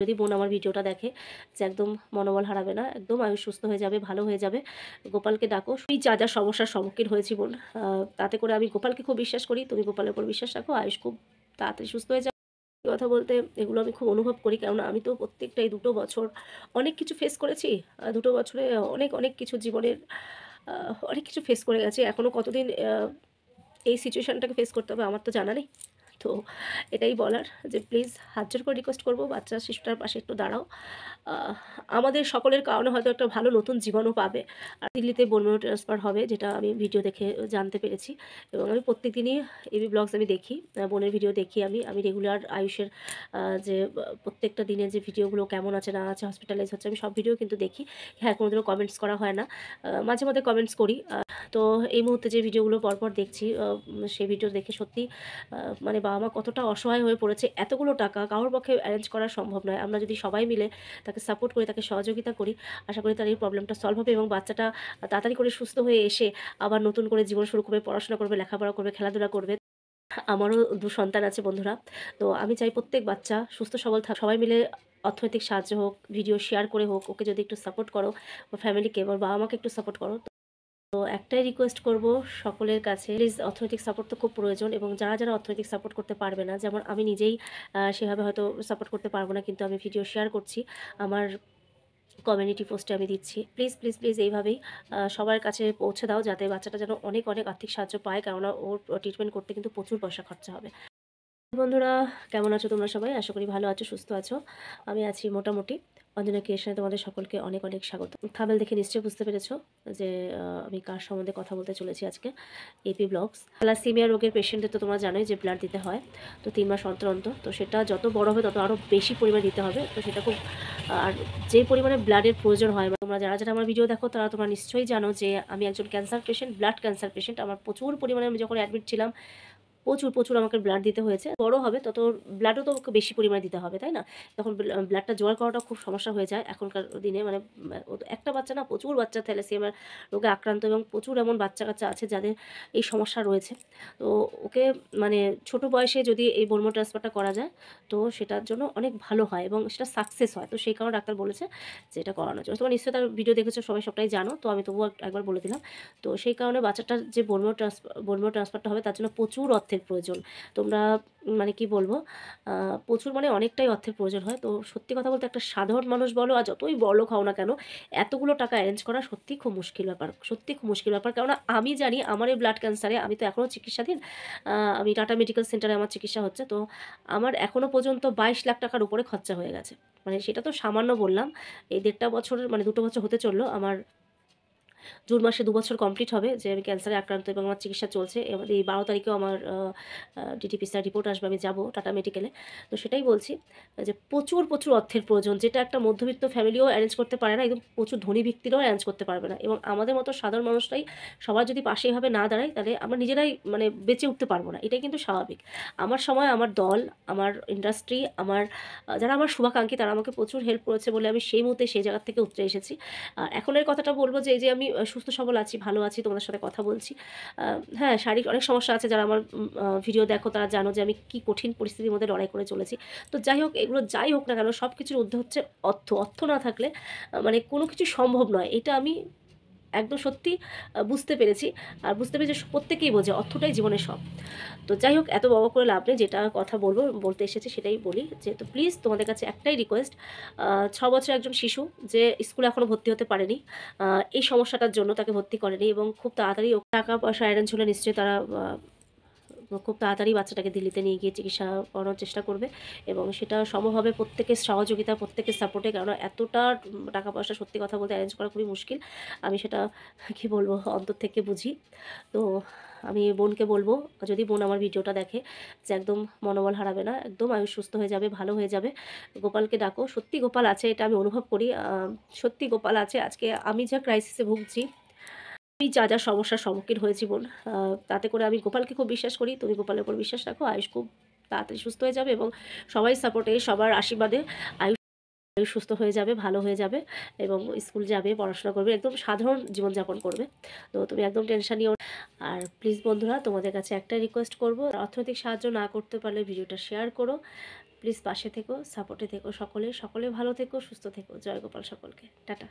যদি বোন আমার ভিডিওটা দেখে যে একদম মনোবল হারাবে না, একদম আয়ুষ সুস্থ হয়ে যাবে, ভালো হয়ে যাবে। গোপালকে ডাকো। আমি যা যা সমস্যার সম্মুখীন হয়েছি বোন, তাতে করে আমি গোপালকে খুব বিশ্বাস করি। তুমি গোপালের উপর বিশ্বাস রাখো, আয়ুষ খুব তাড়াতাড়ি সুস্থ হয়ে যাবে। কথা বলতে এগুলো আমি খুব অনুভব করি, কেননা আমি তো প্রত্যেকটা এই 2টো বছর অনেক কিছু ফেস করেছি। 2টো বছরে অনেক অনেক কিছু জীবনের অনেক কিছু ফেস করে গেছি। এখনও কতদিন এই সিচুয়েশানটাকে ফেস করতে হবে আমার তো জানা নেই। তো এটাই বলার যে প্লিজ হাত জোড় করে রিকোয়েস্ট করবো, বাচ্চা শিশুটার পাশে একটু দাঁড়াও। আহ, আমাদের সকলের কারণে হয়তো একটা ভালো নতুন জীবনও পাবে। আর দিল্লিতে বোনমেরো ট্রান্সফার হবে, যেটা আমি ভিডিও দেখে জানতে পেরেছি। এবং আমি প্রত্যেক দিনই এবি ব্লগস আমি দেখি, বোনের ভিডিও দেখি। আমি রেগুলার আয়ুষের যে প্রত্যেকটা দিনের যে ভিডিওগুলো কেমন আছে না আছে, হসপিটালাইজ হচ্ছে, আমি সব ভিডিও কিন্তু দেখি। হ্যাঁ, কোনোদিনও কমেন্টস করা হয় না, মাঝে মাঝে কমেন্টস করি। তো এই মুহূর্তে যে ভিডিওগুলো পরপর দেখছি, সেই ভিডিও দেখে সত্যি মানে বাবা মা কতটা অসহায় হয়ে পড়েছে। এতগুলো টাকা কারোর পক্ষে অ্যারেঞ্জ করা সম্ভব নয়। আমরা যদি সবাই মিলে তাকে সাপোর্ট করি, তাকে সহযোগিতা করি, আশা করি তার এই প্রবলেমটা সলভ হবে এবং বাচ্চাটা তাড়াতাড়ি করে সুস্থ হয়ে এসে আবার নতুন করে জীবন শুরু করবে, পড়াশোনা করবে, লেখাপড়া করবে, খেলাধুলা করবে। আমারও 2 সন্তান আছে বন্ধুরা। তো আমি চাই প্রত্যেক বাচ্চা সুস্থ সবল থাক। সবাই মিলে অর্থনৈতিক সাহায্য হোক, ভিডিও শেয়ার করে হোক, ওকে যদি একটু সাপোর্ট করো, বা ফ্যামিলিকে, ওর বাবা মাকে একটু সাপোর্ট করো। তো একটাই রিকোয়েস্ট করব সকলের কাছে, প্লিজ অর্থনৈতিক সাপোর্ট তো খুব প্রয়োজন। এবং যারা যারা অর্থনৈতিক সাপোর্ট করতে পারবে না, যেমন আমি নিজেই সেভাবে হয়তো সাপোর্ট করতে পারবো না, কিন্তু আমি ভিডিও শেয়ার করছি, আমার কমিউনিটি পোস্টে আমি দিচ্ছি। প্লিজ প্লিজ প্লিজ এইভাবেই সবার কাছে পৌঁছে দাও, যাতে বাচ্চাটা যেন অনেক অনেক আর্থিক সাহায্য পায়, কেননা ওর ট্রিটমেন্ট করতে কিন্তু প্রচুর পয়সা খরচা হবে। বন্ধুরা, কেমন আছো তোমরা সবাই? আশা করি ভালো আছো, সুস্থ আছো। আমি আছি মোটামুটি। অঞ্জনা ক্রিয়েশনে তোমাদের সকলকে অনেক অনেক স্বাগত। থাম্বনেল দেখে নিশ্চয়ই বুঝতে পেরেছো যে আমি কার সম্বন্ধে কথা বলতে চলেছি আজকে। AP blogs. থ্যালাসেমিয়া রোগের পেশেন্টদের তো তোমরা জানোই যে ব্লাড দিতে হয়, তো 3 মাস অন্তর অন্তর। তো সেটা যত বড় হবে তত আরও বেশি পরিমাণে দিতে হবে। তো সেটা খুব আর যে পরিমাণে ব্লাডের প্রয়োজন হয়, তোমরা যারা যারা আমার ভিডিও দেখো তারা তোমরা নিশ্চয়ই জানো যে আমি একজন cancer patient, blood cancer patient. আমার প্রচুর পরিমাণে, আমি যখন অ্যাডমিট ছিলাম, প্রচুর, প্রচুর আমাকে ব্লাড দিতে হয়েছে। বড় হবে তত ব্লাডও তো ওকে বেশি পরিমাণে দিতে হবে, তাই না? তখন ব্লাডটা জোগাড় করাটা খুব সমস্যা হয়ে যায় এখনকার দিনে। মানে ও তো একটা বাচ্চা না, প্রচুর বাচ্চা থ্যালাসেমিয়া রোগে আক্রান্ত, এবং প্রচুর এমন বাচ্চা-কাচ্চা আছে যাদের এই সমস্যা রয়েছে। তো ওকে মানে ছোট বয়সে যদি এই বোন ম্যারো ট্রান্সফারটা করা যায়, তো সেটার জন্য অনেক ভালো হয় এবং সেটা সাকসেস হয়। তো সেই কারণে ডাক্তার বলেছে যে এটা করানোর জন্য। তোমরা নিশ্চয়ই তার ভিডিও দেখেছো, সবাই সবটাই জানো। তো আমি তবুও একবার বলে দিলাম। তো সেই কারণে বাচ্চাটার যে বোন ম্যারো ট্রান্সফারটা হবে, তার জন্য প্রচুর অর্থের প্রয়োজন। তোমরা মানে কি বলবো, প্রচুর মানে অনেকটাই অর্থের প্রয়োজন হয়। তো সত্যি কথা বলতে একটা সাধারণ মানুষ বলো আর যতই বড়লোক হও না কেন, এতগুলো টাকা অ্যারেঞ্জ করা সত্যিই খুব মুশকিল ব্যাপার, সত্যিই খুব মুশকিল ব্যাপার। কেননা আমি জানি আমার এই ব্লাড ক্যান্সারে আমি তো এখনও চিকিৎসাধীন। আমি টাটা মেডিকেল সেন্টারে আমার চিকিৎসা হচ্ছে। তো আমার এখনও পর্যন্ত 22 লাখ টাকার উপরে খরচা হয়ে গেছে। মানে সেটা তো সামান্য বললাম। এই 1.5 বছর, মানে 2টো বছর হতে চললো। আমার জুন মাসে 2 বছর কমপ্লিট হবে যে আমি ক্যান্সারে আক্রান্ত, এবং আমার চিকিৎসা চলছে। এবার এই 12 তারিখেও আমার ডিটিপিসিআর রিপোর্ট আসবে, আমি যাব টাটা মেডিকেলে। তো সেটাই বলছি যে প্রচুর প্রচুর অর্থের প্রয়োজন, যেটা একটা মধ্যবিত্ত ফ্যামিলিও অ্যারেঞ্জ করতে পারে না, একদম প্রচুর ধনী ব্যক্তিরাও অ্যারেঞ্জ করতে পারবে না। এবং আমাদের মতো সাধারণ মানুষরাই সবার যদি পাশে এভাবে না দাঁড়ায়, তাহলে আমরা নিজেরাই মানে বেঁচে উঠতে পারবো না। এটাই কিন্তু স্বাভাবিক। আমার সময় আমার দল, আমার ইন্ডাস্ট্রি, আমার যারা আমার শুভাকাঙ্ক্ষী, তারা আমাকে প্রচুর হেল্প করেছে বলে আমি সেই মুহূর্তে সেই জায়গা থেকে উতরে এসেছি। আর এখনের কথাটা বলবো যে এই যে আমি সুস্থ সবল আছি, ভালো আছি, তোমাদের সাথে কথা বলছি। হ্যাঁ, শারীরিক অনেক সমস্যা আছে। যারা আমার ভিডিও দেখো তারা জানো যে আমি কি কঠিন পরিস্থিতির মধ্যে লড়াই করে চলেছি। তো যাই হোক, এগুলো যাই হোক না কেন, সব কিছুর ঊর্ধ্বে হচ্ছে অর্থ। অর্থ না থাকলে মানে কোনো কিছু সম্ভব নয়। এটা আমি একদম সত্যি বুঝতে পেরেছি। আর বুঝতে পেরেছি প্রত্যেকেই বোঝে অর্থটাই জীবনের সব। তো যাই হোক, এত বড় করে লাভ নেই। যেটা কথা বলতে এসেছি সেটাই বলি, যে তো প্লিজ তোমাদের কাছে একটাই রিকোয়েস্ট। 6 বছর একজন শিশু যে স্কুলে এখনও ভর্তি হতে পারেনি, এই সমস্যাটার জন্য তাকে ভর্তি করেনি, এবং খুব তাড়াতাড়ি টাকা পয়সা অ্যারেঞ্জ হলে নিশ্চয়ই তারা খুব তাড়াতাড়ি বাচ্চাটাকে দিল্লিতে নিয়ে গিয়ে চিকিৎসা করানোর চেষ্টা করবে। এবং সেটা সম্ভব হবে প্রত্যেকের সহযোগিতা, প্রত্যেকের সাপোর্টে। কারণ এতটা টাকা পয়সা সত্যি কথা বলতে অ্যারেঞ্জ করা খুবই মুশকিল। আমি সেটা কি বলবো, অন্তর থেকে বুঝি। তো আমি বোনকে বলবো, যদি বোন আমার ভিডিওটা দেখে, যে একদম মনোবল হারাবে না, একদম আয়ুষ সুস্থ হয়ে যাবে, ভালো হয়ে যাবে। গোপালকে ডাকো। সত্যি গোপাল আছে, এটা আমি অনুভব করি। সত্যি গোপাল আছে। আজকে আমি যা ক্রাইসিসে ভুগছি, আমি যা যা সমস্যার সম্মুখীন হয়েছি বোন, তাতে করে আমি গোপালকে খুব বিশ্বাস করি। তুমি গোপালের উপর বিশ্বাস রাখো, আয়ুষ খুব তাড়াতাড়ি সুস্থ হয়ে যাবে, এবং সবাই সাপোর্টে, সবার আশীর্বাদে আয়ুষ সুস্থ হয়ে যাবে, ভালো হয়ে যাবে, এবং স্কুল যাবে, পড়াশোনা করবে, একদম সাধারণ জীবনযাপন করবে। তো তুমি একদম টেনশন নিও। আর প্লিজ বন্ধুরা, তোমাদের কাছে একটা রিকোয়েস্ট করবো, অর্থনৈতিক সাহায্য না করতে পারলে ভিডিওটা শেয়ার করো। প্লিজ পাশে থেকো, সাপোর্টে থেকো, সকলে সকলে ভালো থেকো, সুস্থ থেকো। জয় গোপাল সকলকে, টাটা।